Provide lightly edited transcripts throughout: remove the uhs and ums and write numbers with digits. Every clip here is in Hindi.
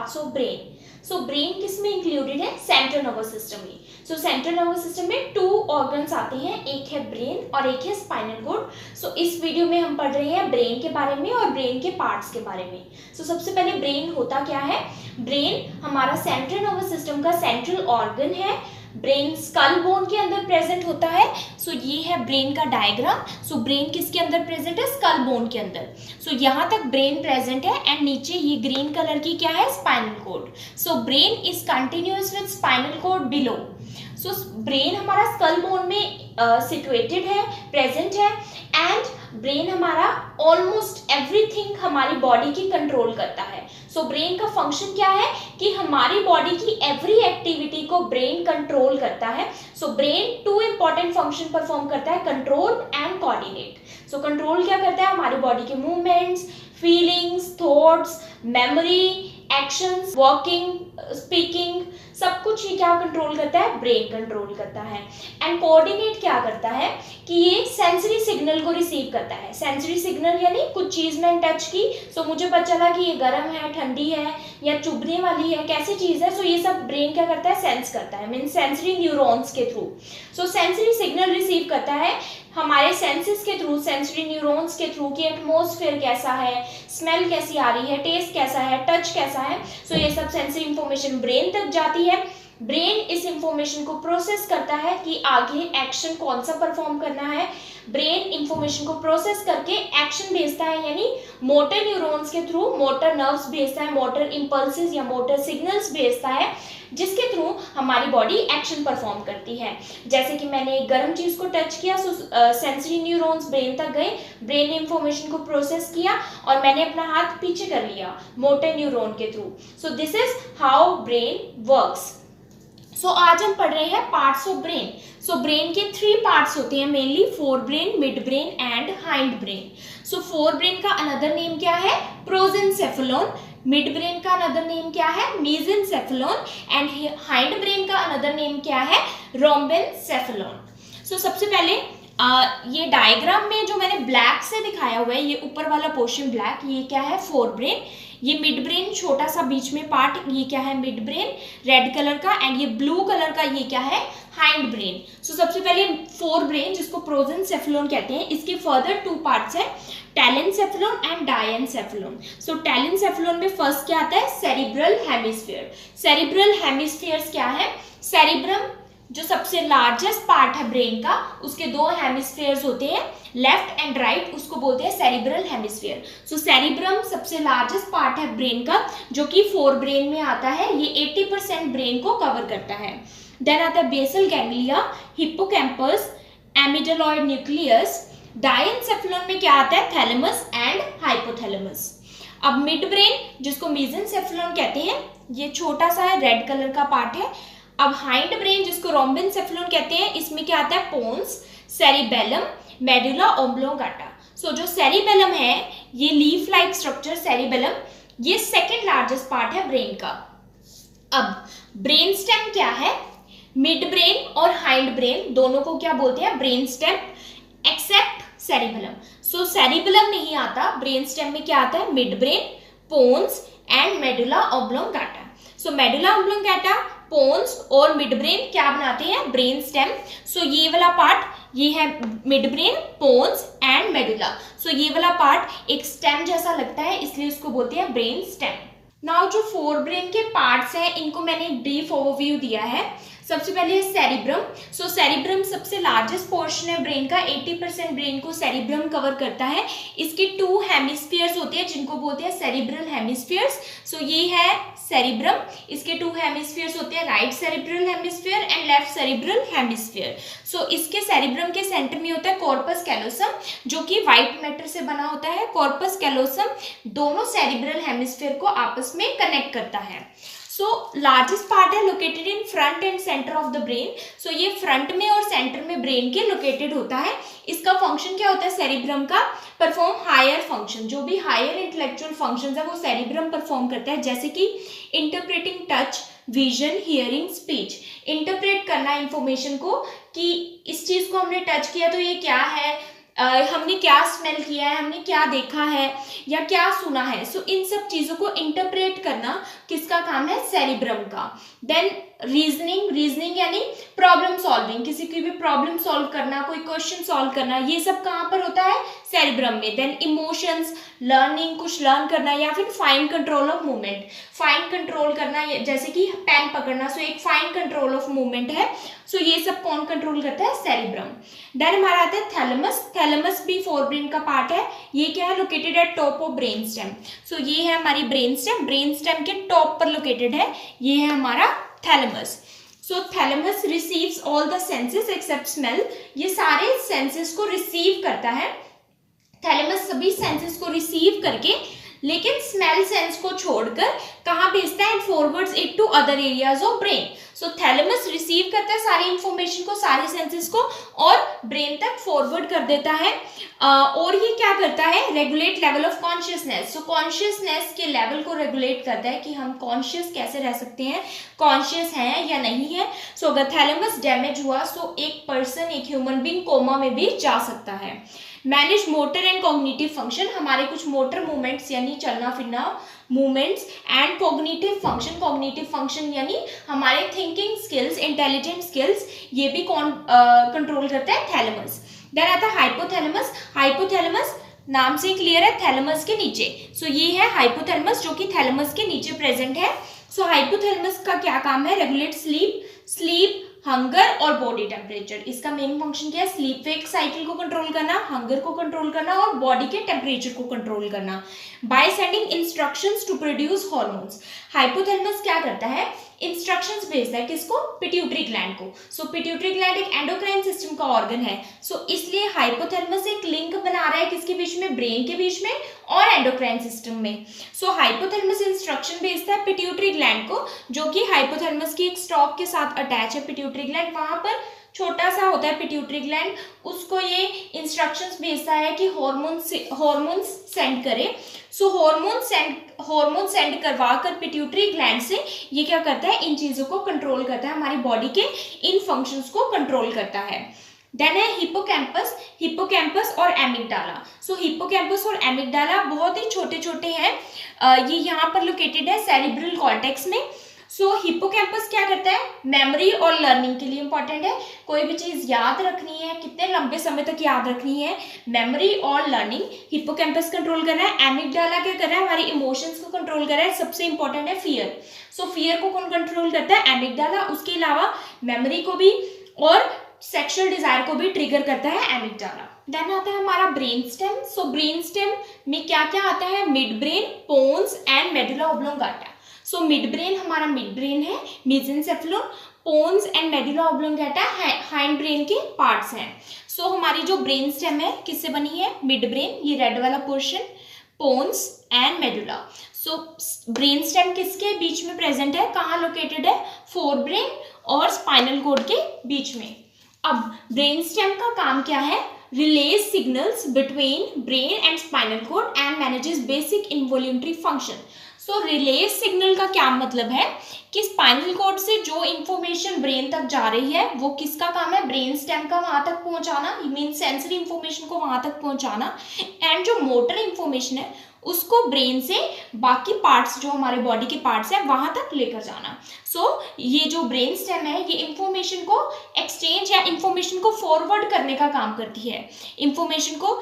Parts of brain. So brain किस में इंक्लूडेड है? सेंट्रल नर्वस सिस्टम में। सो सेंट्रल नर्वस सिस्टम में 2 ऑर्गन्स आते हैं, एक है ब्रेन और एक है स्पाइनल कॉर्ड। सो इस वीडियो में हम पढ़ रहे हैं ब्रेन के बारे में और ब्रेन के पार्ट्स के बारे में। सो सबसे पहले ब्रेन होता क्या है? ब्रेन हमारा सेंट्रल नर्वस सिस्टम का सेंट्रल ऑर्गन है। ब्रेन स्कल बोन के अंदर प्रेजेंट होता है। सो ये है ब्रेन का डायग्राम। सो ब्रेन किसके अंदर प्रेजेंट है? स्कल बोन के अंदर। सो यहाँ तक ब्रेन प्रेजेंट है एंड नीचे ये ग्रीन कलर की क्या है? Spinal cord. So brain is continuous with spinal cord below. So brain हमारा स्कल बोन में सिचुएटेड है, प्रेजेंट है एंड ब्रेन हमारा ऑलमोस्ट एवरीथिंग हमारी बॉडी की कंट्रोल करता है। सो ब्रेन का फंक्शन क्या है कि हमारी बॉडी की एवरी एक्टिविटी को ब्रेन कंट्रोल करता है। So brain 2 important function perform करता है, control and coordinate. So control क्या करता है? हमारी बॉडी के movements, feelings, thoughts, memory, actions, working, speaking, सब कुछ ये क्या कंट्रोल करता है? ब्रेन कंट्रोल करता है। एंड कोऑर्डिनेट क्या करता है कि ये सेंसरी सिग्नल को रिसीव करता है। सेंसरी सिग्नल यानी कुछ चीज मैंने टच की, सो मुझे पता चला कि ये गर्म है, ठंडी है या चुभने वाली है, कैसी चीज है। सो ये सब ब्रेन क्या करता है? सेंस करता है, मीन सेंसरी न्यूरॉन्स के थ्रू। सो सेंसरी सिग्नल रिसीव करता है हमारे सेंसेस के थ्रू, सेंसरी न्यूरॉन्स के थ्रू कि एटमॉस्फेयर कैसा है, स्मेल कैसी आ रही है, टेस्ट कैसा है, टच कैसा है। सो ये सब सेंसरी इंफॉर्मेशन ब्रेन तक जाती है। ब्रेन इस इंफॉर्मेशन को प्रोसेस करता है कि आगे एक्शन कौन सा परफॉर्म करना है। ब्रेन इंफॉर्मेशन को प्रोसेस करके एक्शन भेजता है, यानी मोटर न्यूरॉन्स के थ्रू मोटर नर्व्स भेजता है, मोटर इंपल्सेस या मोटर सिग्नल्स भेजता है, जिसके थ्रू हमारी बॉडी एक्शन परफॉर्म करती है। जैसे कि मैंने एक गर्म चीज को टच किया, सो सेंसरी न्यूरॉन्स ब्रेन तक गए, ब्रेन ने इंफॉर्मेशन को प्रोसेस किया और मैंने अपना हाथ पीछे कर लिया मोटर न्यूरॉन के through. So this is how brain works. So आज हम पढ़ रहे हैं parts of brain. So brain के 3 पार्ट्स होते हैं mainly, forebrain, midbrain and hindbrain. So forebrain का अनदर नेम क्या है? प्रोजेंसेफेलॉन। मिड ब्रेन का अनदर नेम क्या है? मेसेंसेफेलॉन। एंड हाइंड ब्रेन का अनदर नेम क्या है? रोम्बेनसेफेलॉन। सो सबसे पहले ये डायग्राम में जो मैंने ब्लैक से दिखाया हुआ है, ये ऊपर वाला पोर्शन ब्लैक, ये क्या है? Fore brain. ये मिड ब्रेन छोटा सा बीच में पार्ट, ये क्या है? मिड ब्रेन रेड कलर का। एंड ये ब्लू कलर का ये क्या है? Hind brain. सो सबसे पहले फोर ब्रेन जिसको प्रोजेंसेफेलॉन कहते हैं, इसके फर्दर 2 पार्ट्स है, टेलेंसेफेलॉन एंड डायेंसेफेलॉन। सो टेलेंसेफेलॉन में फर्स्ट क्या आता है? Cerebral hemisphere. सेरिब्रल हेमिस्फीयर्स क्या है? सेरिब्रम जो सबसे लार्जेस्ट पार्ट है ब्रेन का, उसके 2 हेमिस्फीयर्स होते हैं, लेफ्ट एंड राइट, उसको बोलते हैं सेरिब्रल हेमिस्फीयर। सो सेरिब्रम सबसे लार्जेस्ट पार्ट है ब्रेन का, जो कि फोर ब्रेन में आता है। ये 80% ब्रेन को कवर करता है। देन आता है बेसल गैंग्लिया, हिप्पोकैम्पस, एमिडोलॉइड न्यूक्लियस। डायेंसेफेलॉन में क्या आता है? Thalamus and hypothalamus. अब मिड ब्रेन जिसको मेसेंसेफेलॉन कहते हैं, ये छोटा सा है, रेड कलर का पार्ट है। अब हाइंड ब्रेन जिसको रोम्बेनसेफेलॉन कहते हैं, इसमें क्या आता है? Pons, cerebellum, medulla oblongata. So जो सेरिबेलम है, ये लीफ लाइक स्ट्रक्चर सेरिबेलम, ये सेकंड लार्जेस्ट पार्ट है ब्रेन का। अब ब्रेन स्टेम क्या है? मिड ब्रेन और हाइंड ब्रेन दोनों को क्या बोलते हैं? Brain stem, except cerebellum. So cerebellum नहीं आता, ब्रेन स्टेम में क्या आता है? Midbrain, pons and medulla oblongata. So medulla oblongata, pons और मिड ब्रेन क्या बनाते हैं? Brain stem. सो ये वाला पार्ट ये है midbrain, pons and medulla. So ये वाला पार्ट एक स्टेम जैसा लगता है, इसलिए उसको बोलते हैं ब्रेन स्टेम। नाउ जो फोर ब्रेन के पार्ट्स हैं, इनको मैंने एक ब्रीफ ओवरव्यू दिया है। सबसे पहले सेरिब्रम। सो सेरिब्रम सबसे लार्जेस्ट पोर्शन है ब्रेन का, 80% ब्रेन को सेरिब्रम कवर करता है। इसके 2 हेमिस्फीयर्स होते हैं जिनको बोलते हैं सेरिब्रल हेमिस्फीयर्स। सो ये है सेरिब्रम, इसके 2 हेमिस्फीयर्स होते हैं, right cerebral hemisphere and left cerebral hemisphere. So इसके सेरिब्रम के सेंटर में होता है कॉर्पस कैलोसम, जो कि व्हाइट मैटर से बना होता है। कॉर्पस कैलोसम दोनों सेरिब्रल हेमिस्फीयर को आपस में कनेक्ट करता है। सो लार्जेस्ट पार्ट है located in front and centre of the brain. So ये फ्रंट में और सेंटर में ब्रेन के लोकेटेड होता है। इसका फंक्शन क्या होता है सेरिब्रम का? Perform higher function. जो भी हायर इंटेलेक्चुअल फंक्शंस है वो सेरिब्रम परफॉर्म करता है, जैसे कि interpreting touch, vision, hearing, speech. Interpret करना इंफॉर्मेशन को कि इस चीज को हमने टच किया तो ये क्या है, हमने क्या स्मेल किया है, हमने क्या देखा है या क्या सुना है, सो इन सब चीजों को इंटरप्रेट करना किसका काम है, सेरिब्रम का। देन रीजनिंग यानी प्रॉब्लम सॉल्विंग, किसी की भी प्रॉब्लम सॉल्व करना, कोई क्वेश्चन सॉल्व करना, ये सब कहाँ पर होता है, सेरिब्रम में। देन इमोशंस, लर्निंग, कुछ लर्न करना, या फिर fine control of movement, fine control करना, जैसे कि पेन पकड़ना, सो एक फाइन कंट्रोल ऑफ मूवमेंट है। सो ये सब कौन कंट्रोल करता है, सेरिब्रम। देन हमारा आता है थैलेमस। थैलेमस भी फोरब्रेन का पार्ट है। ये क्या है, located at top of brain stem. So ये है हमारी ब्रेन स्टेम के टॉप पर लोकेटेड है, ये है हमारा thalamus. So thalamus receives all the senses except smell, ये सारे सेंसेस को रिसीव करता है। थैलेमस सभी सेंसेस को रिसीव करके लेकिन स्मेल सेंस को छोड़कर कहाँ भेजता है, forwards it to other areas of brain. So thalamus receive करता है सारी इंफॉर्मेशन को, सारे सेंसेस को, और ब्रेन तक फॉरवर्ड कर देता है। और ये क्या करता है, regulate level of consciousness. So consciousness के लेवल को रेगुलेट करता है कि हम कॉन्शियस कैसे रह सकते हैं, कॉन्शियस हैं या नहीं है। सो अगर थैलेमस डैमेज हुआ सो एक पर्सन, एक ह्यूमन बीइंग कोमा में भी जा सकता है। Manage motor and cognitive function, हमारे कुछ मोटर मूवमेंट्स यानी चलना फिरना मूवमेंट्स, एंड कॉग्निटिव फंक्शन यानी हमारे थिंकिंग स्किल्स, इंटेलिजेंट स्किल्स, ये भी कंट्रोल करता है थैलेमस। देन आता है हाइपोथैलेमस। हाइपोथैलेमस नाम से क्लियर है, थैलेमस के नीचे। सो ये है हाइपोथैलेमस जो कि थैलेमस के नीचे प्रेजेंट है। सो हाइपोथैलेमस का क्या काम है, रेगुलेट स्लीप, हंगर और बॉडी टेम्परेचर। इसका मेन फंक्शन क्या है, स्लीप वेक साइकिल को कंट्रोल करना, हंगर को कंट्रोल करना और बॉडी के टेम्परेचर को कंट्रोल करना, by sending instructions to produce hormones. Hypothalamus क्या करता है, इंस्ट्रक्शंस भेजता है किसको, पिट्यूटरी ग्लैंड को। सो पिट्यूटरी ग्लैंड एक एंडोक्राइन सिस्टम का ऑर्गन है। सो इसलिए हाइपोथैलेमस एक लिंक बना रहा है किसके बीच में, ब्रेन के बीच में और एंडोक्राइन सिस्टम में। सो हाइपोथैलेमस इंस्ट्रक्शन भेजता है पिट्यूटरी ग्लैंड को, जो कि हाइपोथैलेमस की एक स्टॉक के साथ अटैच है। पिट्यूटरी ग्लैंड वहां पर छोटा सा होता है पिट्यूटरी ग्लैंड, उसको ये इंस्ट्रक्शंस भेजता है कि हार्मोन्स सेंड करे। सो हार्मोन सेंड करवा कर पिट्यूटरी ग्लैंड से ये क्या करता है, इन चीजों को कंट्रोल करता है, हमारी बॉडी के इन फंक्शंस को कंट्रोल करता है। देन है हिप्पोकैम्पस और एमिगडाला। सो हिप्पोकैम्पस और एमिगडाला बहुत ही छोटे छोटे हैं, ये यहाँ पर लोकेटेड है सेरिब्रल कॉर्टेक्स में। सो हिप्पोकैम्पस क्या करता है, मेमोरी और लर्निंग के लिए इंपॉर्टेंट है। कोई भी चीज याद रखनी है, कितने लंबे समय तक याद रखनी है, मेमोरी और लर्निंग हिप्पोकैम्पस कंट्रोल कर रहा है। एमिगडाला क्या कर रहा है, हमारी इमोशंस को कंट्रोल कर रहा है। सबसे इंपॉर्टेंट है फियर। सो फियर को कौन कंट्रोल करता है, एमिगडाला। उसके अलावा मेमोरी को भी और सेक्सुअल डिजायर को भी ट्रिगर करता है एमिगडाला। देन आता है हमारा brain stem. So brain stem में क्या क्या आता है, midbrain, pons and medulla oblongata. So midbrain हमारा मिड ब्रेन है, mesencephalon, pons and medulla oblongata hindbrain के पार्ट्स हैं। सो हमारी जो ब्रेन स्टेम है किससे बनी है, मिड ब्रेन, ये रेड वाला portion, pons and medulla. So brain stem किसके बीच में प्रेजेंट है, कहाँ लोकेटेड है, फोर ब्रेन और स्पाइनल कॉर्ड के बीच में। अब ब्रेन स्टेम का काम क्या है, relays signals between brain and spinal cord and manages basic involuntary function. So relays signal का क्या मतलब है कि स्पाइनल कॉर्ड से जो इंफॉर्मेशन ब्रेन तक जा रही है वो किसका काम है, ब्रेन स्टेम का वहां तक पहुंचाना, मीन सेंसरी इंफॉर्मेशन को वहां तक पहुंचाना, एंड जो मोटर इंफॉर्मेशन है उसको ब्रेन से बाकी पार्ट्स जो हमारे बॉडी के पार्ट्स हैं वहां तक लेकर जाना। सो ये जो ब्रेन स्टेम है ये इंफॉर्मेशन को एक्सचेंज या इंफॉर्मेशन को फॉरवर्ड करने का काम करती है। इंफॉर्मेशन को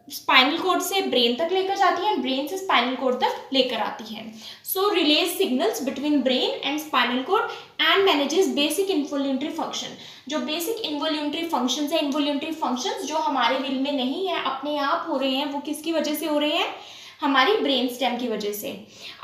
स्पाइनल कॉर्ड से ब्रेन तक लेकर जाती है, ब्रेन से स्पाइनल कॉर्ड तक लेकर आती है। So relays signals between brain and spinal cord and manages basic involuntary function. जो बेसिक इन्वॉल्यूंटरी फंक्शंस है, इन्वॉल्यूंटरी फंक्शंस जो हमारे विल में नहीं है, अपने आप हो रहे हैं, वो किसकी वजह से हो रहे हैं, हमारी ब्रेन स्टेम की वजह से।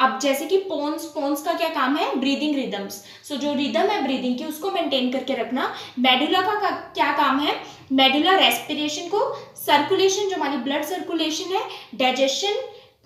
अब जैसे कि पोन्स का क्या काम है, ब्रीदिंग रिदम्स। सो जो रिदम है ब्रीदिंग की उसको मेंटेन करके रखना। मेडुला का क्या काम है, मेडुला रेस्पिरेशन को, सर्कुलेशन जो हमारी ब्लड सर्कुलेशन है, डाइजेशन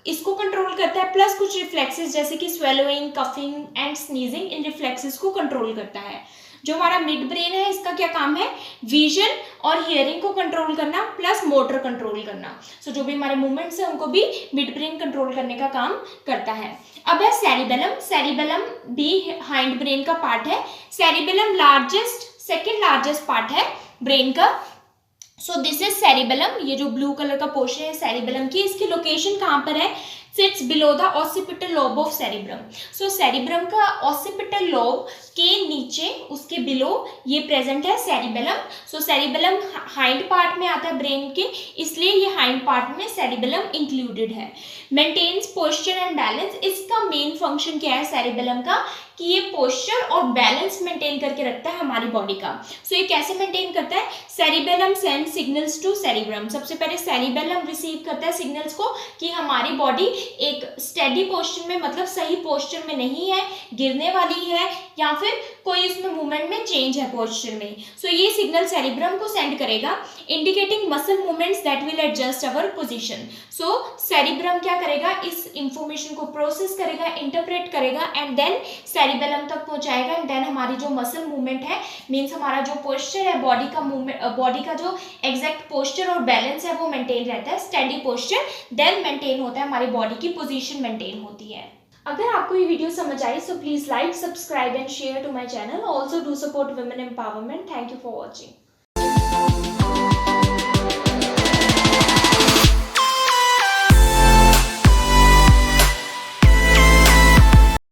इसको कंट्रोल करता है, प्लस कुछ रिफ्लेक्सेस जैसे कि swallowing, coughing and sneezing, in reflexes को कंट्रोल करता है। जो हमारा मिड ब्रेन है इसका क्या काम है, विजन और हियरिंग को कंट्रोल करना प्लस मोटर कंट्रोल करना। सो जो भी हमारे मूवमेंट्स है उनको भी मिड ब्रेन कंट्रोल करने का काम करता है। अब है सेरिबेलम। सेरिबेलम भी हाइंड ब्रेन का पार्ट है। सेरिबेलम सेकेंड लार्जेस्ट पार्ट है ब्रेन का। सो दिस इज सेरिबेलम, ये जो ब्लू कलर का पोर्शन है सेरिबेलम की, इसकी लोकेशन कहाँ पर है, sits below the occipital lobe of cerebrum. So cerebrum का ऑसिपिटल लोब के नीचे, उसके बिलो ये प्रेजेंट है cerebellum. So cerebellum hind part में आता है ब्रेन के, इसलिए ये हाइंड पार्ट में सेरिबेलम इंक्लूडेड है। मेंटेन्स पोस्चर एंड बैलेंस, इसका मेन फंक्शन क्या है सेरिबेलम का, कि ये पोस्चर और बैलेंस मेंटेन करके रखता है हमारी बॉडी का। सो ये कैसे मेंटेन करता है, cerebellum send signals to cerebrum. सबसे पहले सेरिबेलम रिसीव करता है सिग्नल्स को कि हमारी बॉडी एक स्टेडी पोस्चर में, मतलब सही पोस्चर में नहीं है, गिरने वाली है, या फिर कोई इसमें मूवमेंट में चेंज है पोस्चर में। सो ये सिग्नल सेरिब्रम को सेंड करेगा, indicating muscle movements that will adjust our position. So cerebrum क्या करेगा, इस इंफॉर्मेशन को प्रोसेस करेगा, इंटरप्रेट करेगा एंड देन सेरिबेलम तक पहुंचाएगा। एंड देन हमारी जो मसल मूवमेंट है, मीन्स हमारा जो पोस्चर है बॉडी का मूवमेंट, बॉडी का जो एग्जैक्ट पोस्चर और बैलेंस है वो मेंटेन रहता है, स्टेडी पोस्चर देन मेंटेन होता है, हमारी बॉडी की पोजीशन मेंटेन होती है। अगर आपको ये वीडियो समझ आई so please like, subscribe and share to my channel. Also do support women empowerment. Thank you for watching.